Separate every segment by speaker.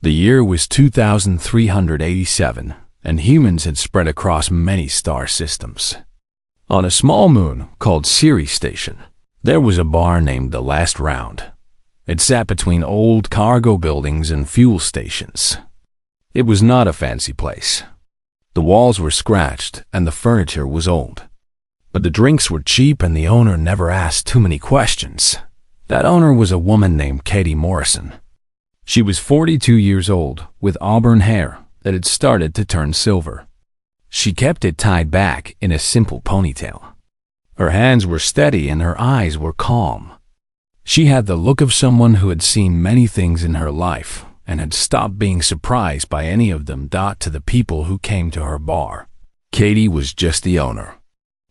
Speaker 1: The year was 2387, and humans had spread across many star systems. On a small moon called Ceres Station, there was a bar named The Last Round. It sat between old cargo buildings and fuel stations. It was not a fancy place. The walls were scratched and the furniture was old. But the drinks were cheap and the owner never asked too many questions. That owner was a woman named Katie Morrison. She was 42 years old, with auburn hair that had started to turn silver. She kept it tied back in a simple ponytail. Her hands were steady and her eyes were calm. She had the look of someone who had seen many things in her life and had stopped being surprised by any of them. To the people who came to her bar, Katie was just the owner.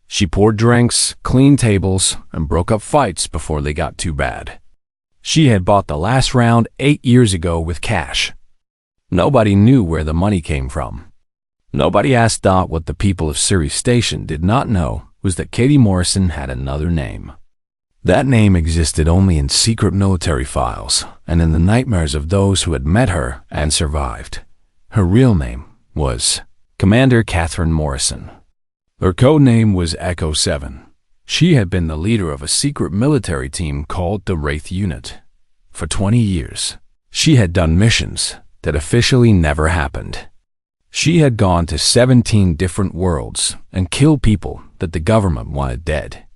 Speaker 1: She poured drinks, cleaned tables, and broke up fights before they got too bad. She had bought The Last Round 8 years ago with cash. Nobody knew where the money came from. Nobody asked Dot. What the people of Ceres Station did not know was that Katie Morrison had another name. That name existed only in secret military files and in the nightmares of those who had met her and survived. Her real name was Commander Catherine Morrison. Her code name was Echo 7. She had been the leader of a secret military team called the Wraith Unit. For 20 years, she had done missions that officially never happened. She had gone to 17 different worlds and killed people that the government wanted dead.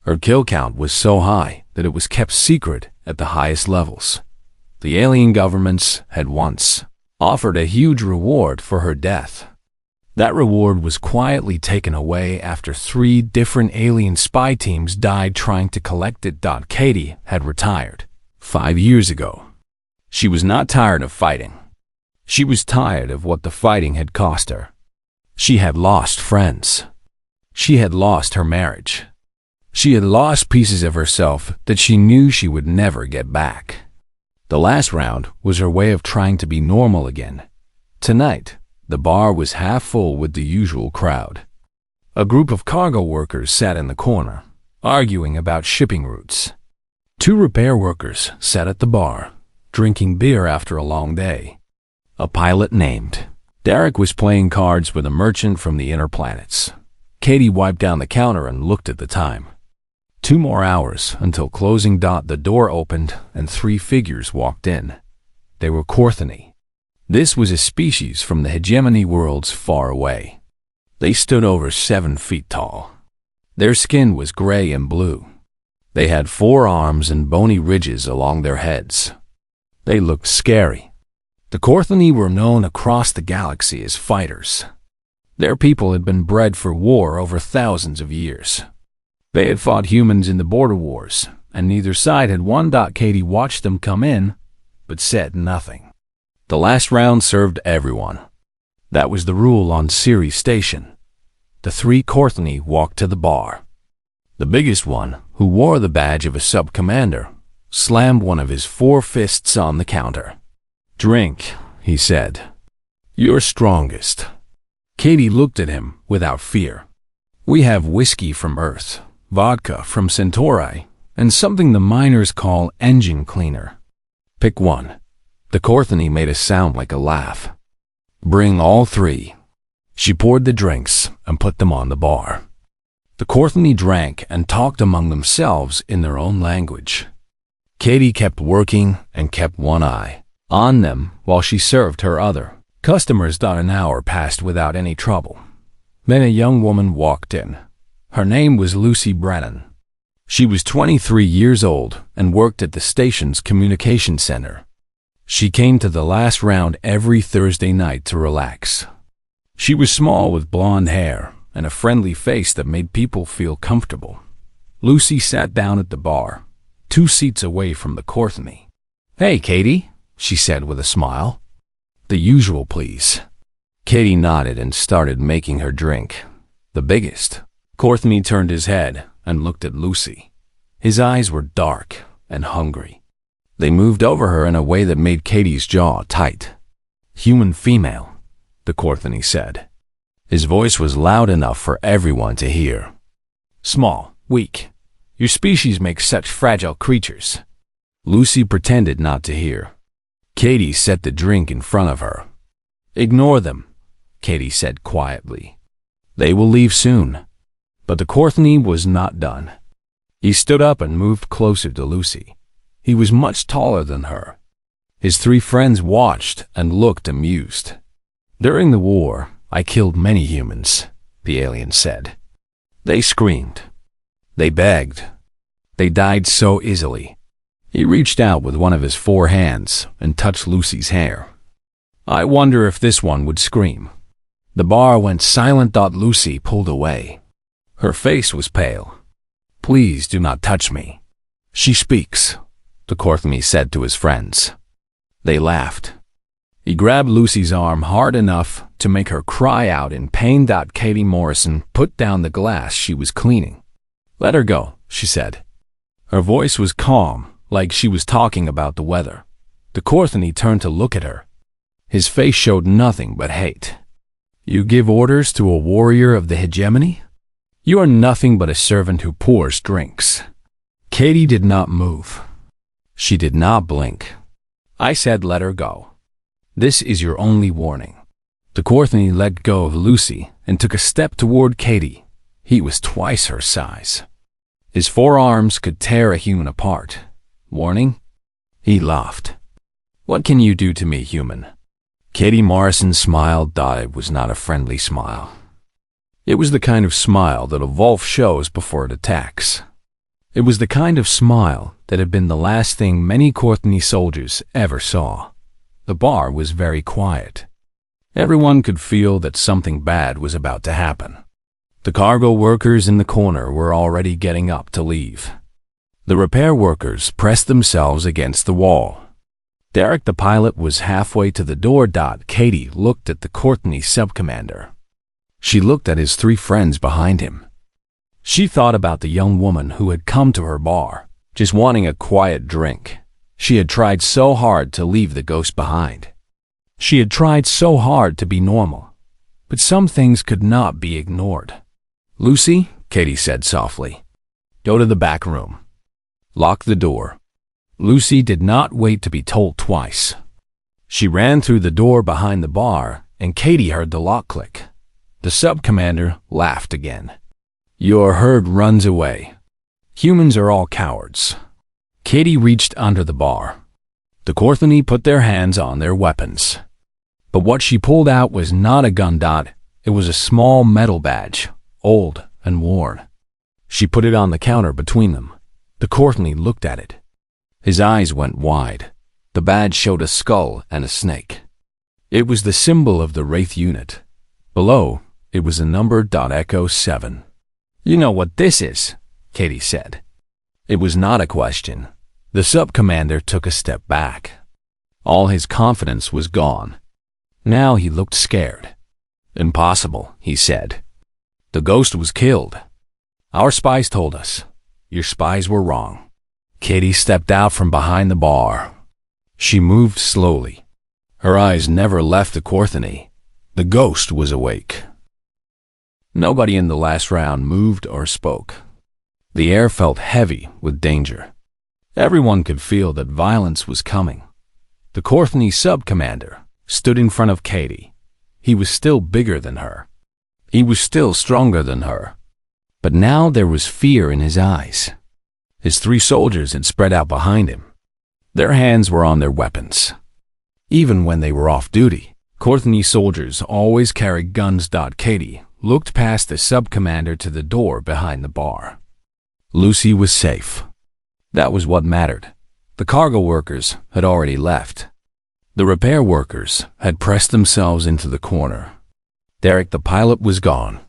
Speaker 1: Her kill count was so high that it was kept secret at the highest levels. The alien governments had once offered a huge reward for her death. That reward was quietly taken away after 3 different alien spy teams died trying to collect it. Katie had retired 5 years ago. She was not tired of fighting. She was tired of what the fighting had cost her. She had lost friends. She had lost her marriage. She had lost pieces of herself that she knew she would never get back. The last round was her way of trying to be normal again. Tonight, the bar was half full with the usual crowd. A group of cargo workers sat in the corner, arguing about shipping routes. 2 repair workers sat at the bar, drinking beer after a long day. A pilot named Derek was playing cards with a merchant from the inner planets. Katie wiped down the counter and looked at the time. 2 more hours until closing. The door opened and 3 figures walked in. They were Korthani. This was a species from the hegemony worlds far away. They stood over 7 feet tall. Their skin was gray and blue. They had 4 arms and bony ridges along their heads. They looked scary. The Korthani were known across the galaxy as fighters. Their people had been bred for war over thousands of years. They had fought humans in the border wars, and neither side had won. Katie watched them come in, but said nothing. The last round served everyone. That was the rule on Ceres Station. The 3 Korthani walked to the bar. The biggest one, who wore the badge of a sub-commander, slammed one of his 4 fists on the counter. "Drink," he said. "You're strongest." Katie looked at him without fear. "We have whiskey from Earth, vodka from Centauri, and something the miners call engine cleaner. Pick one." The Korthani made a sound like a laugh. "Bring all 3. She poured the drinks and put them on the bar. The Korthani drank and talked among themselves in their own language. Katie kept working and kept one eye on them while she served her other customers. An hour passed without any trouble. Then a young woman walked in. Her name was Lucy Brennan. She was 23 years old and worked at the station's communication center. She came to the last round every Thursday night to relax. She was small with blonde hair and a friendly face that made people feel comfortable. Lucy sat down at the bar, 2 seats away from the Korthani. "Hey, Katie," she said with a smile. "The usual, please." Katie nodded and started making her drink. The biggest Korthani turned his head and looked at Lucy. His eyes were dark and hungry. They moved over her in a way that made Katie's jaw tight. "Human female," the Korthani said. His voice was loud enough for everyone to hear. "Small, weak. Your species makes such fragile creatures." Lucy pretended not to hear. Katie set the drink in front of her. "Ignore them," Katie said quietly. "They will leave soon." But the Courtney was not done. He stood up and moved closer to Lucy. He was much taller than her. His three friends watched and looked amused. "During the war, I killed many humans," the alien said. "They screamed. They begged. They died so easily." He reached out with one of his four hands and touched Lucy's hair. "I wonder if this one would scream." The bar went silent. Lucy pulled away. Her face was pale. "Please do not touch me." "She speaks," the Courtney said to his friends. They laughed. He grabbed Lucy's arm hard enough to make her cry out in pain. Katie Morrison put down the glass she was cleaning. "Let her go," she said. Her voice was calm, like she was talking about the weather. The Courtney turned to look at her. His face showed nothing but hate. "You give orders to a warrior of the hegemony? You are nothing but a servant who pours drinks." Katie did not move. She did not blink. "I said let her go. This is your only warning." The Courtney let go of Lucy and took a step toward Katie. He was twice her size. His forearms could tear a human apart. "Warning?" He laughed. "What can you do to me, human?" Katie Morrison smiled. It was not a friendly smile. It was the kind of smile that a wolf shows before it attacks. It was the kind of smile that had been the last thing many Courtney soldiers ever saw. The bar was very quiet. Everyone could feel that something bad was about to happen. The cargo workers in the corner were already getting up to leave. The repair workers pressed themselves against the wall. Derek the pilot was halfway to the door. Katie looked at the Courtney subcommander. She looked at his three friends behind him. She thought about the young woman who had come to her bar, just wanting a quiet drink. She had tried so hard to leave the ghost behind. She had tried so hard to be normal, but some things could not be ignored. "Lucy," Katie said softly, "go to the back room. Lock the door." Lucy did not wait to be told twice. She ran through the door behind the bar, and Katie heard the lock click. The sub-commander laughed again. "Your herd runs away. Humans are all cowards." Katie reached under the bar. The Courtney put their hands on their weapons. But what she pulled out was not a gun. It was a small metal badge, old and worn. She put it on the counter between them. The Courtney looked at it. His eyes went wide. The badge showed a skull and a snake. It was the symbol of the Wraith unit. Below, it was a number. Echo 7. "You know what this is," Katie said. It was not a question. The sub-commander took a step back. All his confidence was gone. Now he looked scared. "Impossible," he said. "The ghost was killed. Our spies told us. Your spies were wrong." Katie stepped out from behind the bar. She moved slowly. Her eyes never left the Courtney. The ghost was awake. Nobody in the last round moved or spoke. The air felt heavy with danger. Everyone could feel that violence was coming. The Courtney sub-commander stood in front of Katie. He was still bigger than her. He was still stronger than her. But now there was fear in his eyes. His three soldiers had spread out behind him. Their hands were on their weapons. Even when they were off duty, Courtney soldiers always carried guns. Katie looked past the sub-commander to the door behind the bar. Lucy was safe. That was what mattered. The cargo workers had already left. The repair workers had pressed themselves into the corner. Derek the pilot was gone.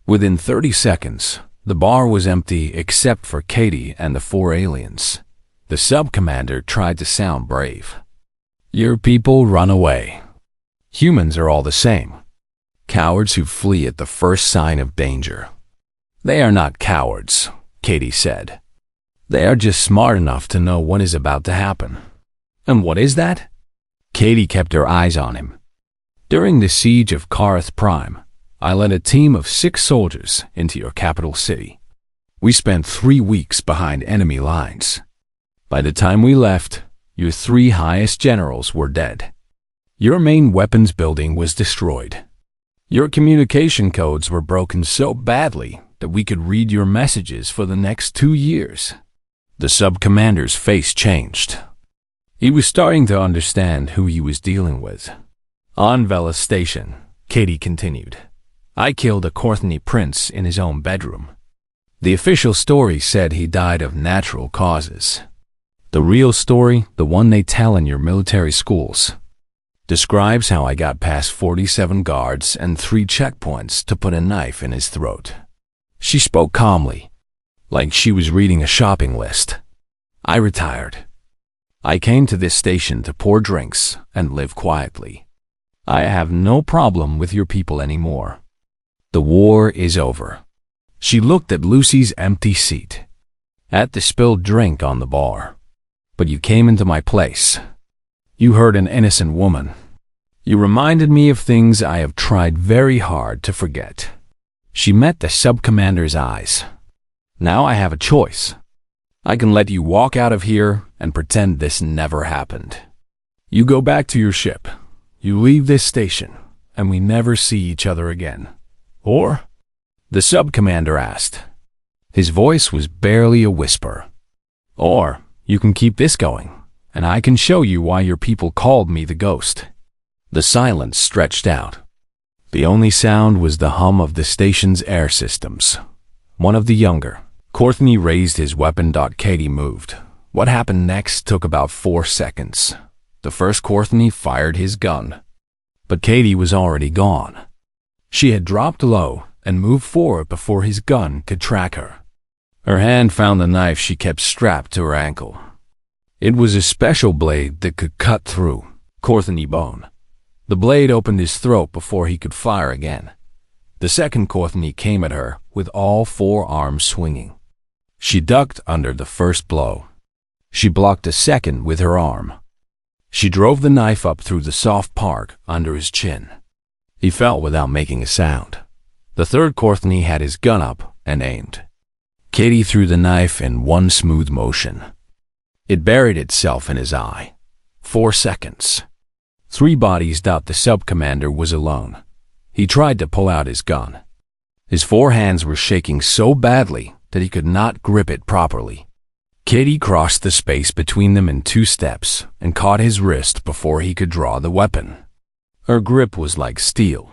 Speaker 1: Within 30 seconds, the bar was empty except for Katie and the four aliens. The sub-commander tried to sound brave. "Your people run away. Humans are all the same. Cowards who flee at the first sign of danger." "They are not cowards," Katie said. "They are just smart enough to know what is about to happen." "And what is that?" Katie kept her eyes on him. "During the siege of Karth Prime, I led a team of 6 soldiers into your capital city. We spent 3 weeks behind enemy lines. By the time we left, Your 3 highest generals were dead. Your main weapons building was destroyed. Your communication codes were broken so badly that we could read your messages for the next 2 years. The sub-commander's face changed. He was starting to understand who he was dealing with. On Vela Station, Katie continued, I killed a Courtney prince in his own bedroom. The official story said he died of natural causes. The real story, the one they tell in your military schools, describes how I got past 47 guards and 3 checkpoints to put a knife in his throat. She spoke calmly, like she was reading a shopping list. I retired. I came to this station to pour drinks and live quietly. I have no problem with your people anymore. The war is over. She looked at Lucy's empty seat, at the spilled drink on the bar. But you came into my place. You hurt an innocent woman. You reminded me of things I have tried very hard to forget. She met the sub-commander's eyes. Now I have a choice. I can let you walk out of here and pretend this never happened. You go back to your ship. You leave this station, and we never see each other again. Or? The sub-commander asked. His voice was barely a whisper. Or you can keep this going, and I can show you why your people called me the ghost. The silence stretched out. The only sound was the hum of the station's air systems. One of the younger, Courtney, raised his weapon. Katie moved. What happened next took about 4 seconds. The first Courtney fired his gun, but Katie was already gone. She had dropped low and moved forward before his gun could track her. Her hand found the knife she kept strapped to her ankle. It was a special blade that could cut through Courtney's bone. The blade opened his throat before he could fire again. The second Courtney came at her with all 4 arms swinging. She ducked under the first blow. She blocked a second with her arm. She drove the knife up through the soft part under his chin. He fell without making a sound. The third Courtney had his gun up and aimed. Katie threw the knife in one smooth motion. It buried itself in his eye. 4 seconds. 3 bodies. The sub-commander was alone. He tried to pull out his gun. His 4 hands were shaking so badly that he could not grip it properly. Katie crossed the space between them in 2 steps and caught his wrist before he could draw the weapon. Her grip was like steel.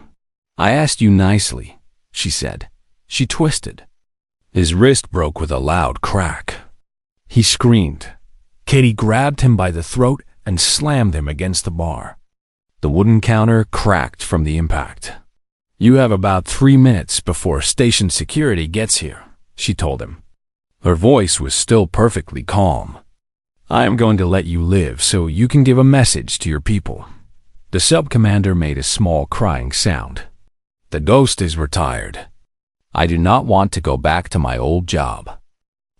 Speaker 1: I asked you nicely, she said. She twisted. His wrist broke with a loud crack. He screamed. Katie grabbed him by the throat and slammed him against the bar. The wooden counter cracked from the impact. You have about 3 minutes before station security gets here, she told him. Her voice was still perfectly calm. I am going to let you live so you can give a message to your people. The sub-commander made a small crying sound. The ghost is retired. I do not want to go back to my old job.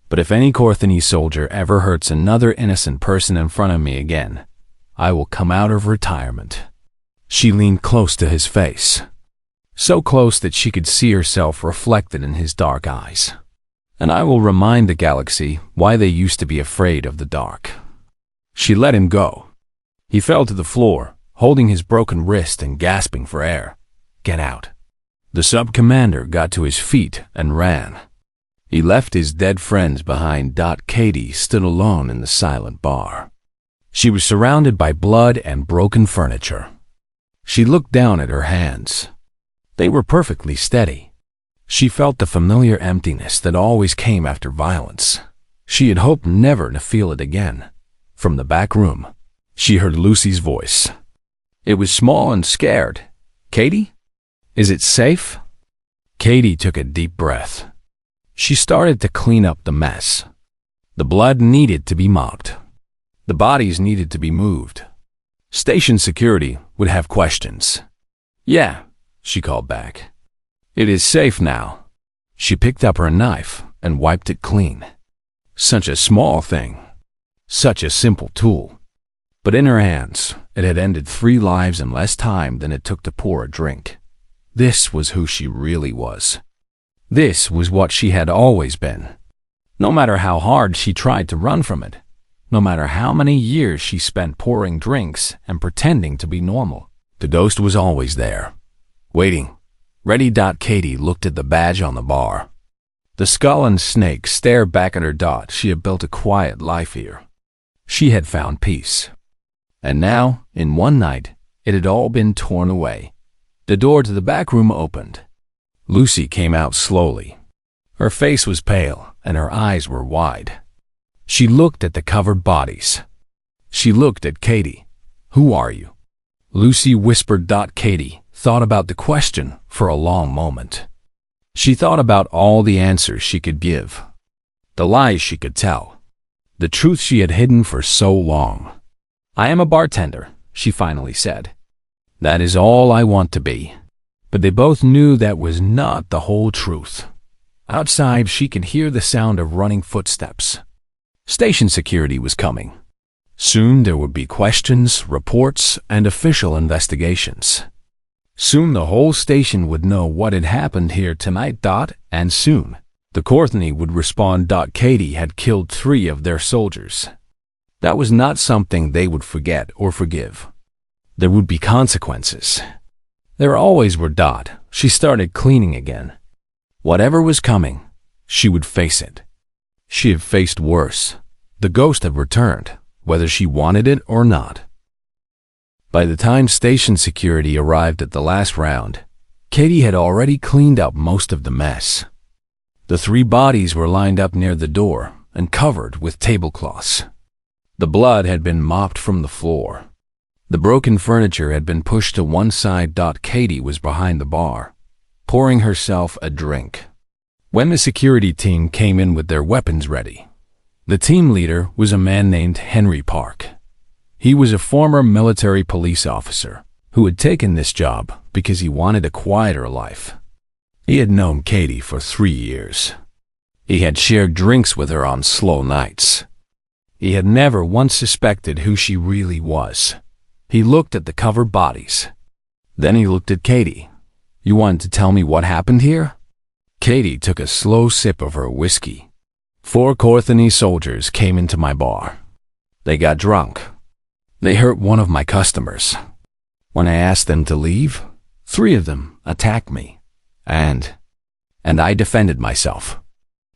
Speaker 1: But if any Courtney soldier ever hurts another innocent person in front of me again, I will come out of retirement. She leaned close to his face, so close that she could see herself reflected in his dark eyes. And I will remind the galaxy why they used to be afraid of the dark. She let him go. He fell to the floor, holding his broken wrist and gasping for air. Get out. The sub-commander got to his feet and ran. He left his dead friends behind. Katie stood alone in the silent bar. She was surrounded by blood and broken furniture. She looked down at her hands. They were perfectly steady. She felt the familiar emptiness that always came after violence. She had hoped never to feel it again. From the back room, she heard Lucy's voice. It was small and scared. Katie? Is it safe? Katie took a deep breath. She started to clean up the mess. The blood needed to be mopped. The bodies needed to be moved. Station security would have questions. Yeah, she called back. It is safe now. She picked up her knife and wiped it clean. Such a small thing. Such a simple tool. But in her hands, it had ended 3 lives in less time than it took to pour a drink. This was who she really was. This was what she had always been. No matter how hard she tried to run from it, no matter how many years she spent pouring drinks and pretending to be normal. The ghost was always there, waiting, ready. Katie looked at the badge on the bar. The skull and snake stared back at her. She had built a quiet life here. She had found peace. And now, in one night, it had all been torn away. The door to the back room opened. Lucy came out slowly. Her face was pale, and her eyes were wide. She looked at the covered bodies. She looked at Katie. "Who are you?" Lucy whispered. Katie thought about the question for a long moment. She thought about all the answers she could give, the lies she could tell, the truth she had hidden for so long. "I am a bartender," she finally said. "That is all I want to be." But they both knew that was not the whole truth. Outside, she could hear the sound of running footsteps. Station security was coming. Soon there would be questions, reports, and official investigations. Soon the whole station would know what had happened here tonight. And soon, the Courtney would respond. Katie had killed 3 of their soldiers. That was not something they would forget or forgive. There would be consequences. There always were. She started cleaning again. Whatever was coming, she would face it. She had faced worse. The ghost had returned, whether she wanted it or not. By the time station security arrived at the last round, Katie had already cleaned up most of the mess. The 3 bodies were lined up near the door and covered with tablecloths. The blood had been mopped from the floor. The broken furniture had been pushed to one side. Katie was behind the bar, pouring herself a drink. When the security team came in with their weapons ready, the team leader was a man named Henry Park. He was a former military police officer who had taken this job because he wanted a quieter life. He had known Katie for 3 years. He had shared drinks with her on slow nights. He had never once suspected who she really was. He looked at the covered bodies. Then he looked at Katie. "You wanted to tell me what happened here?" Katie took a slow sip of her whiskey. 4 Courtney soldiers came into my bar. They got drunk. They hurt one of my customers. When I asked them to leave, 3 of them attacked me. And I defended myself.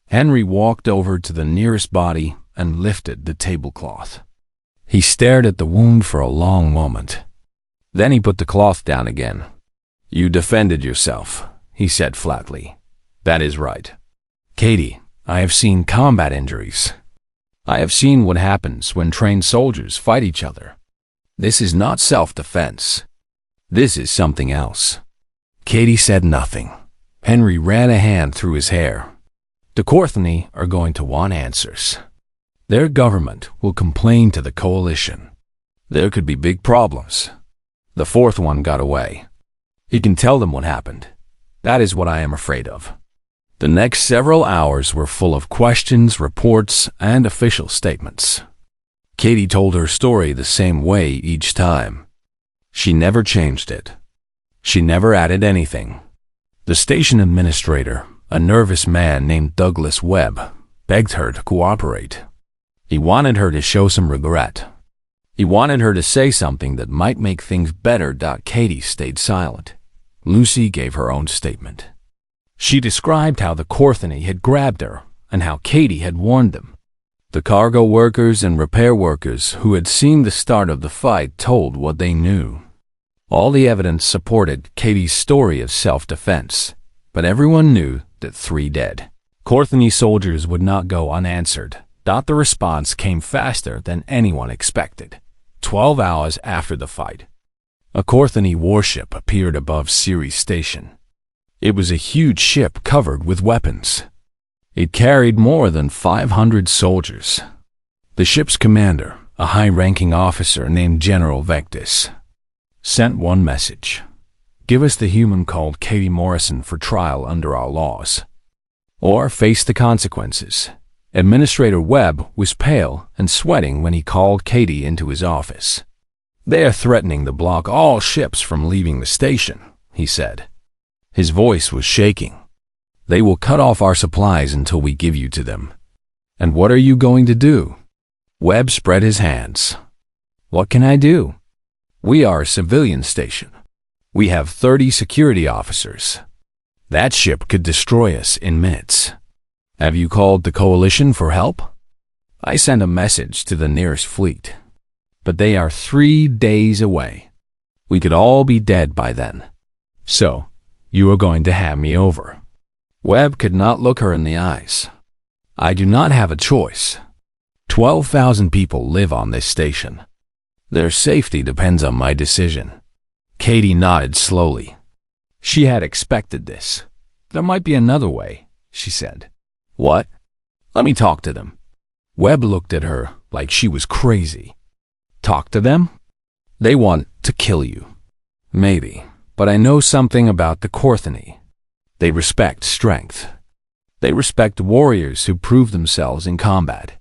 Speaker 1: Henry walked over to the nearest body and lifted the tablecloth. He stared at the wound for a long moment. Then he put the cloth down again. "You defended yourself," he said flatly. "That is right. Katie, I have seen combat injuries. I have seen what happens when trained soldiers fight each other. This is not self-defense. This is something else." Katie said nothing. Henry ran a hand through his hair. "The Courtney are going to want answers. Their government will complain to the coalition. There could be big problems. The 4th one got away. He can tell them what happened. That is what I am afraid of." The next several hours were full of questions, reports, and official statements. Katie told her story the same way each time. She never changed it. She never added anything. The station administrator, a nervous man named Douglas Webb, begged her to cooperate. He wanted her to show some regret. He wanted her to say something that might make things better. Katie stayed silent. Lucy gave her own statement. She described how the Courtney had grabbed her and how Katie had warned them. The cargo workers and repair workers who had seen the start of the fight told what they knew. All the evidence supported Katie's story of self-defense, but everyone knew that 3 dead. Courtney soldiers would not go unanswered. The response came faster than anyone expected. 12 hours after the fight, a Courtney warship appeared above Ceres Station. It was a huge ship covered with weapons. It carried more than 500 soldiers. The ship's commander, a high-ranking officer named General Vectis, sent one message: "Give us the human called Katie Morrison for trial under our laws, or face the consequences." Administrator Webb was pale and sweating when he called Katie into his office. "They are threatening to block all ships from leaving the station," he said. His voice was shaking. "They will cut off our supplies until we give you to them. And what are you going to do?" Webb spread his hands. What can I do? We are a civilian station. We have 30 security officers. That ship could destroy us in minutes. Have you called the coalition for help? I sent a message to the nearest fleet, but they are 3 days away. We could all be dead by then. So, you are going to hand me over. Webb could not look her in the eyes. I do not have a choice. 12,000 people live on this station. Their safety depends on my decision. Katie nodded slowly. She had expected this. There might be another way, she said. What? Let me talk to them. Webb looked at her like she was crazy. Talk to them? They want to kill you. Maybe, but I know something about the Corthany. They respect strength. They respect warriors who prove themselves in combat.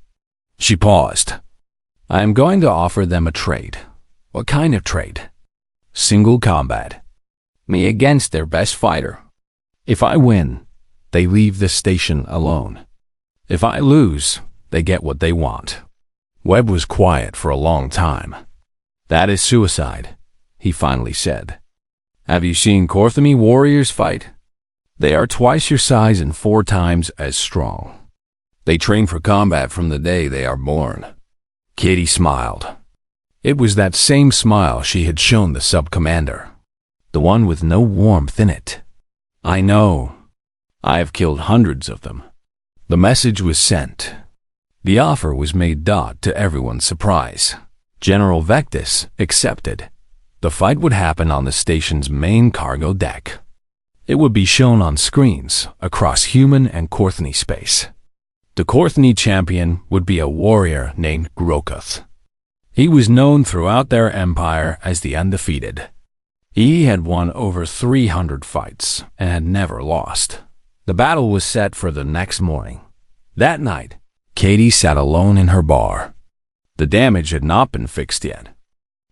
Speaker 1: She paused. I am going to offer them a trade. What kind of trade? Single combat. Me against their best fighter. If I win, they leave the station alone. If I lose, they get what they want. Webb was quiet for a long time. That is suicide, he finally said. Have you seen Corthany warriors fight? They are twice your size and 4 times as strong. They train for combat from the day they are born. Katie smiled. It was that same smile she had shown the sub-commander, the one with no warmth in it. I know. I have killed hundreds of them. The message was sent. The offer was made to everyone's surprise. General Vectis accepted. The fight would happen on the station's main cargo deck. It would be shown on screens across human and Corthany space. The Corthany champion would be a warrior named Grokoth. He was known throughout their empire as the Undefeated. He had won over 300 fights and had never lost. The battle was set for the next morning. That night, Katie sat alone in her bar. The damage had not been fixed yet.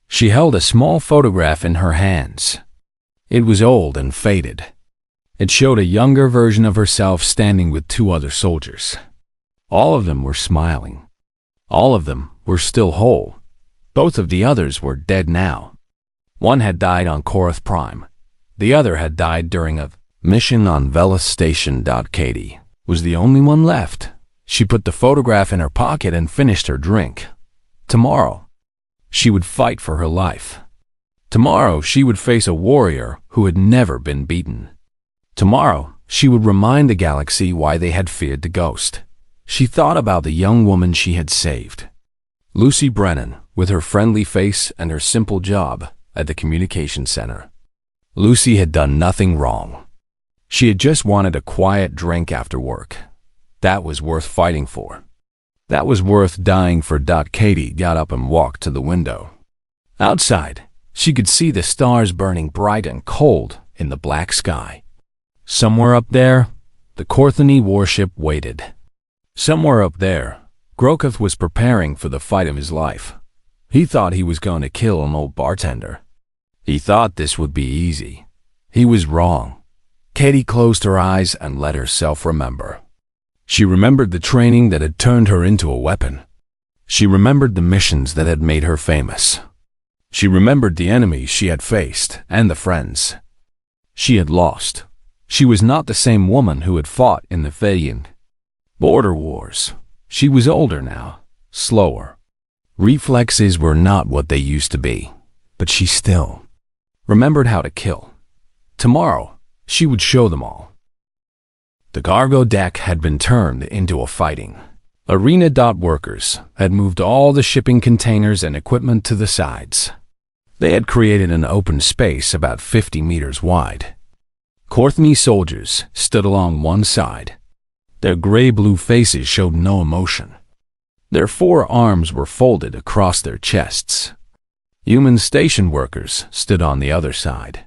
Speaker 1: She held a small photograph in her hands. It was old and faded. It showed a younger version of herself standing with 2 other soldiers. All of them were smiling. All of them were still whole. Both of the others were dead now. One had died on Korath Prime. The other had died during a mission on Velas Station. Katie was the only one left. She put the photograph in her pocket and finished her drink. Tomorrow, she would fight for her life. Tomorrow, she would face a warrior who had never been beaten. Tomorrow, she would remind the galaxy why they had feared the ghost. She thought about the young woman she had saved. Lucy Brennan, with her friendly face and her simple job at the communication center. Lucy had done nothing wrong. She had just wanted a quiet drink after work. That was worth fighting for. That was worth dying for. Katie got up and walked to the window. Outside, she could see the stars burning bright and cold in the black sky. Somewhere up there, the Corthany warship waited. Somewhere up there, Grokoth was preparing for the fight of his life. He thought he was going to kill an old bartender. He thought this would be easy. He was wrong. Katie closed her eyes and let herself remember. She remembered the training that had turned her into a weapon. She remembered the missions that had made her famous. She remembered the enemies she had faced and the friends she had lost. She was not the same woman who had fought in the Feyend border wars. She was older now, slower. Reflexes were not what they used to be, but she still remembered how to kill. Tomorrow, she would show them all. The cargo deck had been turned into a fighting arena. Workers had moved all the shipping containers and equipment to the sides. They had created an open space about 50 meters wide. Corthany soldiers stood along one side. Their gray-blue faces showed no emotion. Their 4 arms were folded across their chests. Human station workers stood on the other side.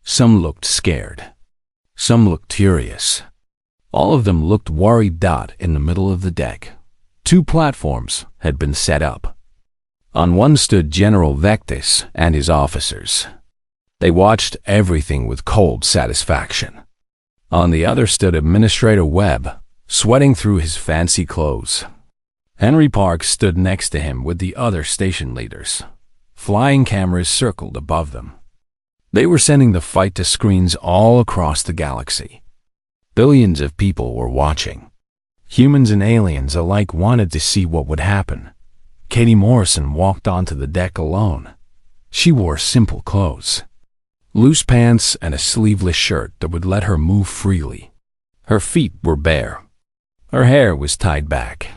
Speaker 1: Some looked scared. Some looked curious. All of them looked worried. In the middle of the deck, 2 platforms had been set up. On one stood General Vectis and his officers. They watched everything with cold satisfaction. On the other stood Administrator Webb, sweating through his fancy clothes. Henry Parks stood next to him with the other station leaders. Flying cameras circled above them. They were sending the fight to screens all across the galaxy. Billions of people were watching. Humans and aliens alike wanted to see what would happen. Katie Morrison walked onto the deck alone. She wore simple clothes. Loose pants and a sleeveless shirt that would let her move freely. Her feet were bare. Her hair was tied back.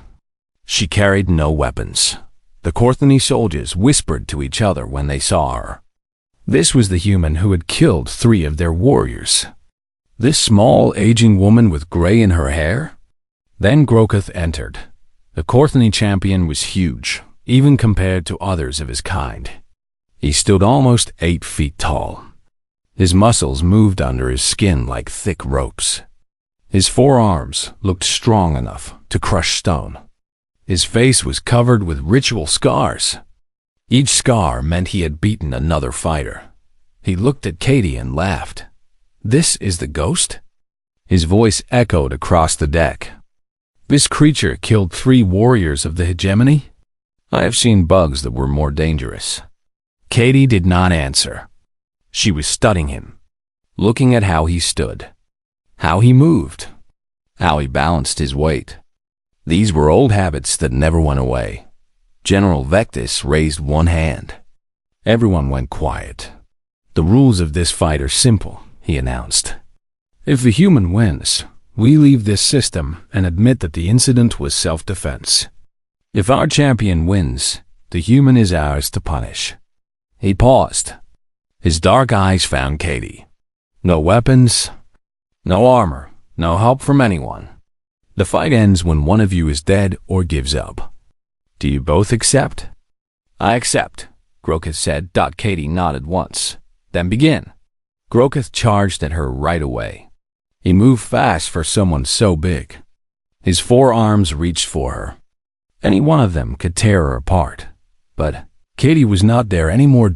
Speaker 1: She carried no weapons. The Corthany soldiers whispered to each other when they saw her. This was the human who had killed 3 of their warriors. This small, aging woman with gray in her hair? Then Grokuth entered. The Corthany champion was huge, even compared to others of his kind. He stood almost 8 feet tall. His muscles moved under his skin like thick ropes. His forearms looked strong enough to crush stone. His face was covered with ritual scars. Each scar meant he had beaten another fighter. He looked at Katie and laughed. "This is the ghost?" His voice echoed across the deck. "This creature killed 3 warriors of the hegemony? I have seen bugs that were more dangerous." Katie did not answer. She was studying him, looking at how he stood, how he moved, how he balanced his weight. These were old habits that never went away. General Vectis raised one hand. Everyone went quiet. "The rules of this fight are simple," he announced. "If the human wins, we leave this system and admit that the incident was self-defense. If our champion wins, the human is ours to punish." He paused. His dark eyes found Katie. "No weapons, no armor, no help from anyone. The fight ends when one of you is dead or gives up. Do you both accept?" "I accept," Grokuth said. Katie nodded once. "Then begin." Grokuth charged at her right away. He moved fast for someone so big. His forearms reached for her. Any one of them could tear her apart. But Katie was not there anymore.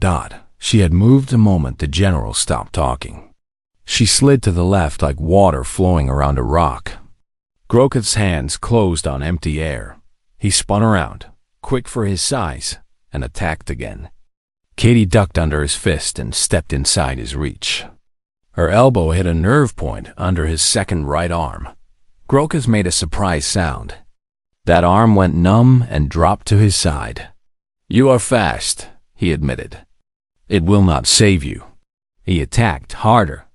Speaker 1: She had moved the moment the general stopped talking. She slid to the left like water flowing around a rock. Grokuth's hands closed on empty air. He spun around, quick for his size, and attacked again. Katie ducked under his fist and stepped inside his reach. Her elbow hit a nerve point under his second right arm. Grokuth made a surprised sound. That arm went numb and dropped to his side. "You are fast," he admitted. "It will not save you." He attacked harder.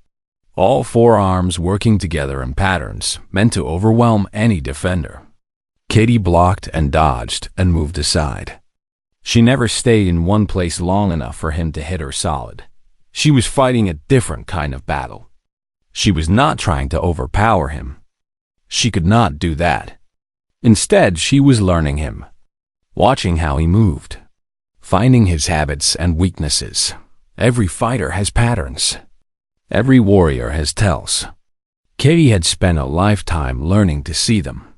Speaker 1: All 4 arms working together in patterns meant to overwhelm any defender. Katie blocked and dodged and moved aside. She never stayed in one place long enough for him to hit her solid. She was fighting a different kind of battle. She was not trying to overpower him. She could not do that. Instead, she was learning him, watching how he moved, finding his habits and weaknesses. Every fighter has patterns. Every warrior has tells. Katie had spent a lifetime learning to see them.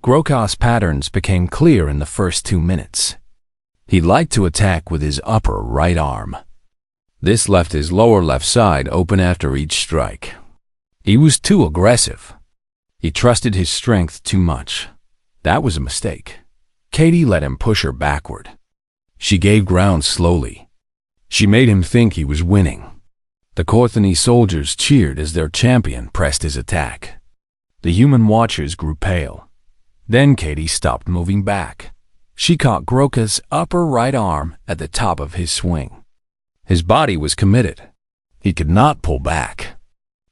Speaker 1: Grokuth's patterns became clear in the first 2 minutes. He liked to attack with his upper right arm. This left his lower left side open after each strike. He was too aggressive. He trusted his strength too much. That was a mistake. Katie let him push her backward. She gave ground slowly. She made him think he was winning. The Corthany soldiers cheered as their champion pressed his attack. The human watchers grew pale. Then Katie stopped moving back. She caught Grokuth's upper right arm at the top of his swing. His body was committed. He could not pull back.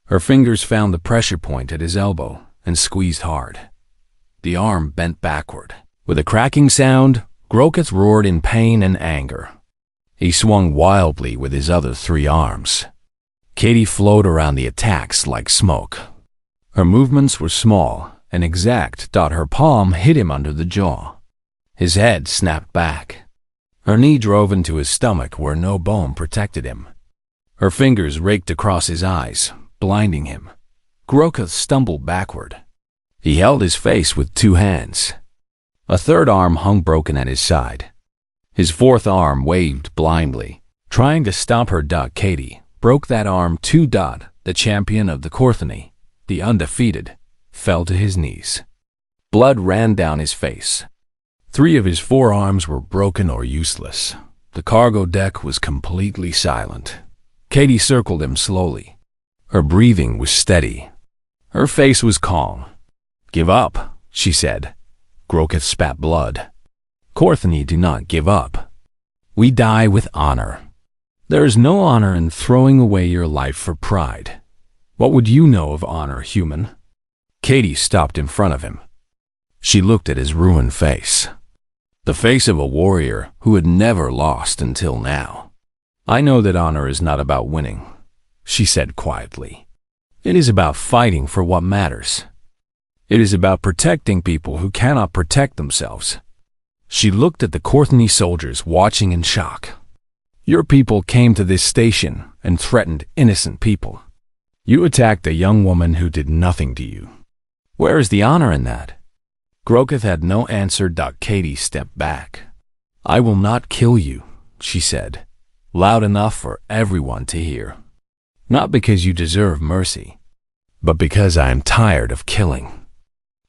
Speaker 1: Her fingers found the pressure point at his elbow and squeezed hard. The arm bent backward. With a cracking sound, Grokuth roared in pain and anger. He swung wildly with his other 3 arms. Katie flowed around the attacks like smoke. Her movements were small and exact. Her palm hit him under the jaw. His head snapped back. Her knee drove into his stomach where no bone protected him. Her fingers raked across his eyes, blinding him. Grokuth stumbled backward. He held his face with 2 hands. A 3rd arm hung broken at his side. His 4th arm waved blindly, trying to stop her. Katie broke that arm too. The champion of the Corthany, the undefeated, fell to his knees. Blood ran down his face. 3 of his 4 arms were broken or useless. The cargo deck was completely silent. Katie circled him slowly. Her breathing was steady. Her face was calm. "Give up," she said. Grokath spat blood. "Courtney, do not give up. We die with honor. There is no honor in throwing away your life for pride. What would you know of honor, human?" Katie stopped in front of him. She looked at his ruined face. The face of a warrior who had never lost until now. "I know that honor is not about winning," she said quietly. "It is about fighting for what matters. It is about protecting people who cannot protect themselves." She looked at the Courtney soldiers watching in shock. "Your people came to this station and threatened innocent people. You attacked a young woman who did nothing to you. Where is the honor in that?" Grokath had no answer. Katie stepped back. "I will not kill you," she said, loud enough for everyone to hear. "Not because you deserve mercy, but because I am tired of killing.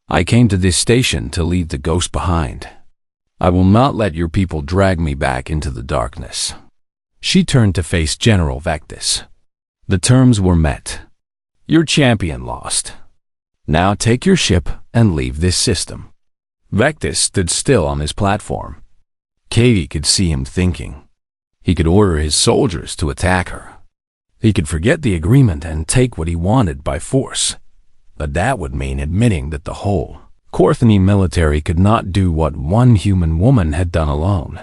Speaker 1: I came to this station to leave the ghost behind. I will not let your people drag me back into the darkness." She turned to face General Vectis. The terms were met. Your champion lost. Now take your ship and leave this system. Vectis stood still on his platform. Katie could see him thinking. He could order his soldiers to attack her. He could forget the agreement and take what he wanted by force. But that would mean admitting that the whole Courtney military could not do what one human woman had done alone.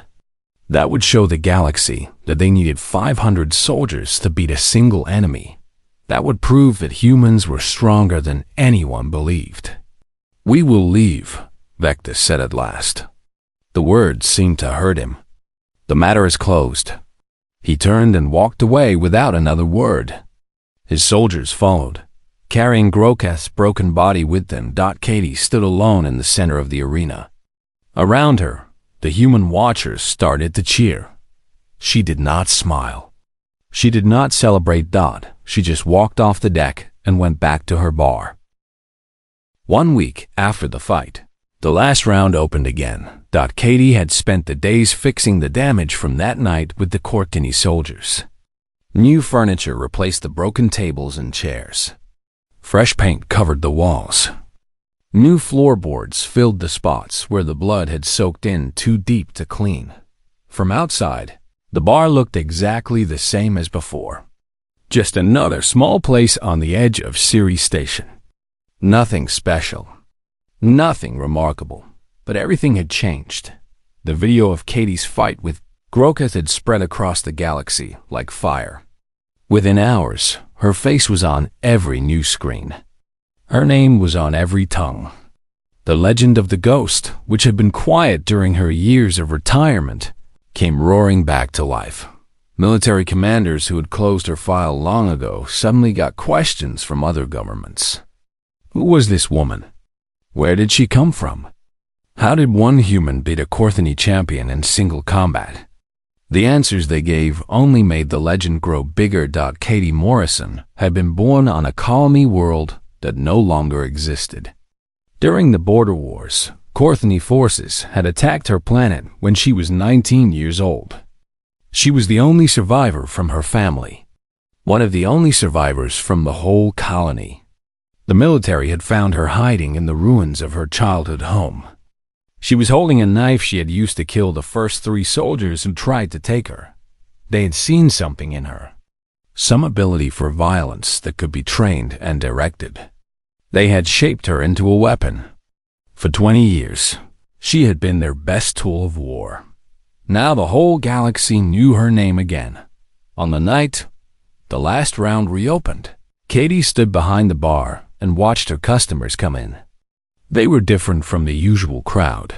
Speaker 1: That would show the galaxy that they needed 500 soldiers to beat a single enemy. That would prove that humans were stronger than anyone believed. "We will leave," Vectis said at last. The words seemed to hurt him. "The matter is closed." He turned and walked away without another word. His soldiers followed, carrying Grokath's broken body with them. Katie stood alone in the center of the arena. Around her, the human watchers started to cheer. She did not smile. She did not celebrate. She just walked off the deck and went back to her bar. 1 week after the fight, the last round opened again. Katie had spent the days fixing the damage from that night with the Courtney soldiers. New furniture replaced the broken tables and chairs. Fresh paint covered the walls. New floorboards filled the spots where the blood had soaked in too deep to clean. From outside, the bar looked exactly the same as before. Just another small place on the edge of Siri Station. Nothing special. Nothing remarkable. But everything had changed. The video of Katie's fight with Grokath had spread across the galaxy like fire. Within hours, her face was on every news screen. Her name was on every tongue. The legend of the ghost, which had been quiet during her years of retirement, came roaring back to life. Military commanders who had closed her file long ago suddenly got questions from other governments. Who was this woman? Where did she come from? How did one human beat a Courtney champion in single combat? The answers they gave only made the legend grow bigger. Katie Morrison had been born on a colony world that no longer existed. During the border wars, Courtney forces had attacked her planet when she was 19 years old. She was the only survivor from her family, one of the only survivors from the whole colony. The military had found her hiding in the ruins of her childhood home. She was holding a knife she had used to kill the first 3 soldiers who tried to take her. They had seen something in her, some ability for violence that could be trained and directed. They had shaped her into a weapon. For 20 years, she had been their best tool of war. Now the whole galaxy knew her name again. On the night the last round reopened, Katie stood behind the bar and watched her customers come in. They were different from the usual crowd.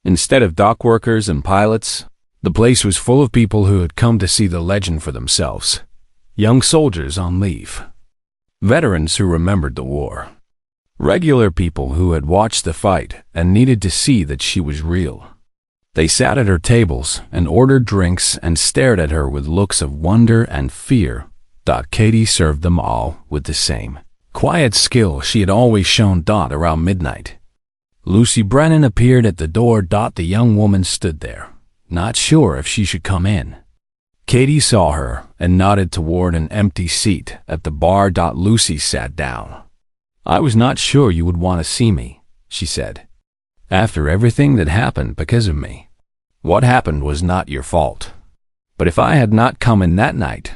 Speaker 1: Instead of dock workers and pilots, the place was full of people who had come to see the legend for themselves. Young soldiers on leave. Veterans who remembered the war. Regular people who had watched the fight and needed to see that she was real. They sat at her tables and ordered drinks and stared at her with looks of wonder and fear. Katie served them all with the same quiet skill she had always shown. Around midnight, Lucy Brennan appeared at the door. The young woman stood there, not sure if she should come in. Katie saw her and nodded toward an empty seat at the bar. Lucy sat down. "I was not sure you would want to see me," she said. "After everything that happened because of me. What happened was not your fault. But if I had not come in that night,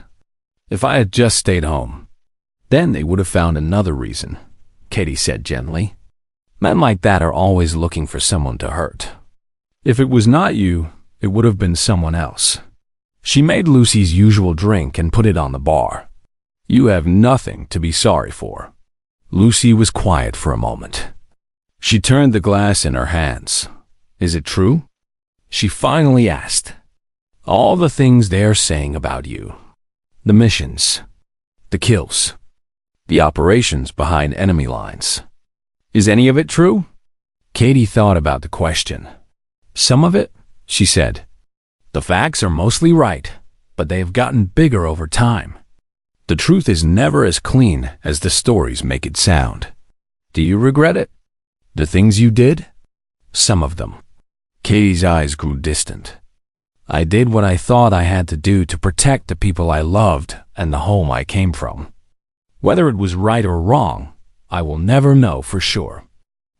Speaker 1: if I had just stayed home, then they would have found another reason," Katie said gently. "Men like that are always looking for someone to hurt. If it was not you, it would have been someone else." She made Lucy's usual drink and put it on the bar. "You have nothing to be sorry for." Lucy was quiet for a moment. She turned the glass in her hands. "Is it true?" she finally asked. "All the things they're saying about you. The missions, the kills, the operations behind enemy lines. Is any of it true?" Katie thought about the question. "Some of it," she said. "The facts are mostly right, but they have gotten bigger over time. The truth is never as clean as the stories make it sound. Do you regret it? The things you did?" "Some of them." Katie's eyes grew distant. "I did what I thought I had to do to protect the people I loved and the home I came from. Whether it was right or wrong, I will never know for sure."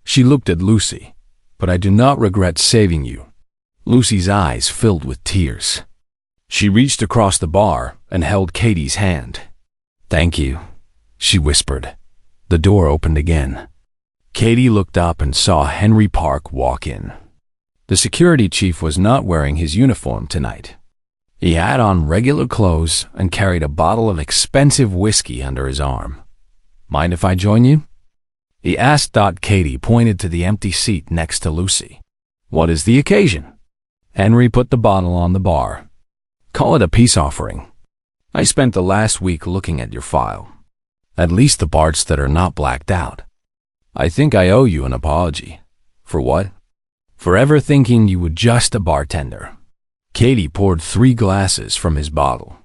Speaker 1: She looked at Lucy. "But I do not regret saving you." Lucy's eyes filled with tears. She reached across the bar and held Katie's hand. "Thank you," she whispered. The door opened again. Katie looked up and saw Henry Park walk in. The security chief was not wearing his uniform tonight. He had on regular clothes and carried a bottle of expensive whiskey under his arm. "Mind if I join you?" he asked. Katie pointed to the empty seat next to Lucy. "What is the occasion?" Henry put the bottle on the bar. "Call it a peace offering. I spent the last week looking at your file. At least the parts that are not blacked out. I think I owe you an apology." "For what?" "For ever thinking you were just a bartender." Katie poured 3 glasses from his bottle.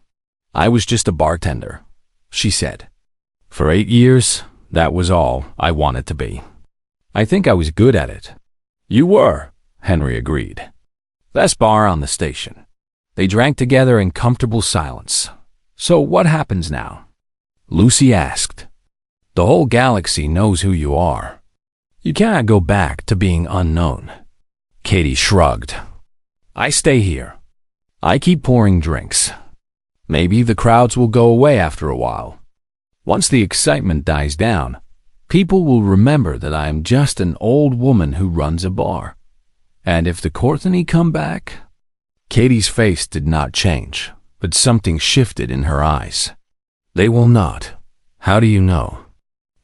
Speaker 1: "I was just a bartender," she said. "For 8 years, that was all I wanted to be. I think I was good at it." "You were," Henry agreed. "Best bar on the station." They drank together in comfortable silence. "So what happens now?" Lucy asked. "The whole galaxy knows who you are. You cannot go back to being unknown." Katie shrugged. "I stay here. I keep pouring drinks. Maybe the crowds will go away after a while. Once the excitement dies down, people will remember that I am just an old woman who runs a bar. And if the Courtney come back..." Katie's face did not change, but something shifted in her eyes. "They will not." "How do you know?"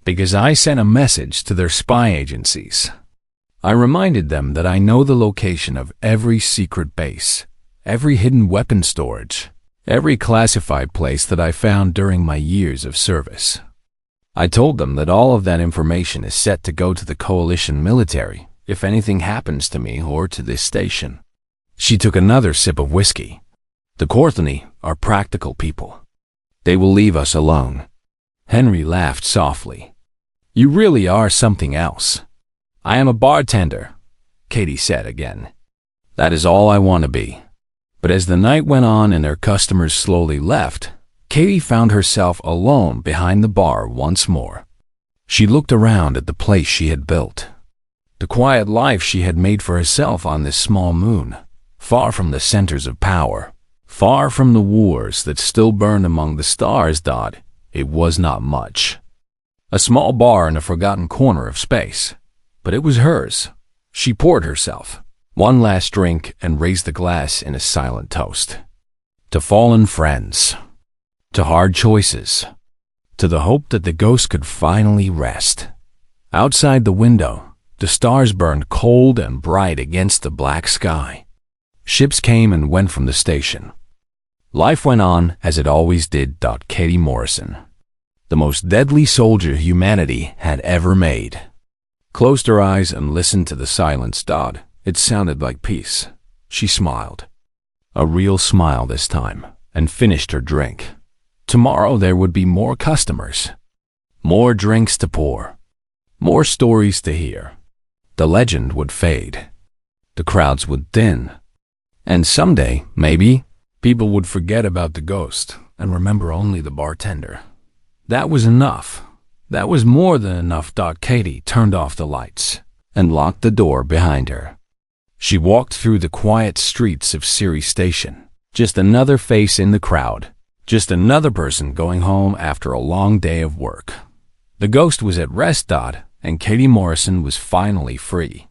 Speaker 1: "Because I sent a message to their spy agencies. I reminded them that I know the location of every secret base, every hidden weapon storage, every classified place that I found during my years of service. I told them that all of that information is set to go to the coalition military if anything happens to me or to this station." She took another sip of whiskey. "The Courtney are practical people. They will leave us alone." Henry laughed softly. "You really are something else." "I am a bartender," Katie said again. "That is all I want to be." But as the night went on and her customers slowly left, Katie found herself alone behind the bar once more. She looked around at the place she had built, the quiet life she had made for herself on this small moon, far from the centers of power, far from the wars that still burned among the stars. It was not much. A small bar in a forgotten corner of space, but it was hers. She poured herself one last drink and raised the glass in a silent toast. To fallen friends, to hard choices, to the hope that the ghost could finally rest. Outside the window, the stars burned cold and bright against the black sky. Ships came and went from the station. Life went on as it always did. Katie Morrison, the most deadly soldier humanity had ever made, closed her eyes and listened to the silence. It sounded like peace. She smiled, a real smile this time, and finished her drink. Tomorrow there would be more customers, more drinks to pour, more stories to hear. the legend would fade. The crowds would thin. And someday, maybe, people would forget about the ghost and remember only the bartender. That was enough. That was more than enough. Katie turned off the lights and locked the door behind her. She walked through the quiet streets of Siri Station. Just another face in the crowd. Just another person going home after a long day of work. The ghost was at rest. And Katie Morrison was finally free.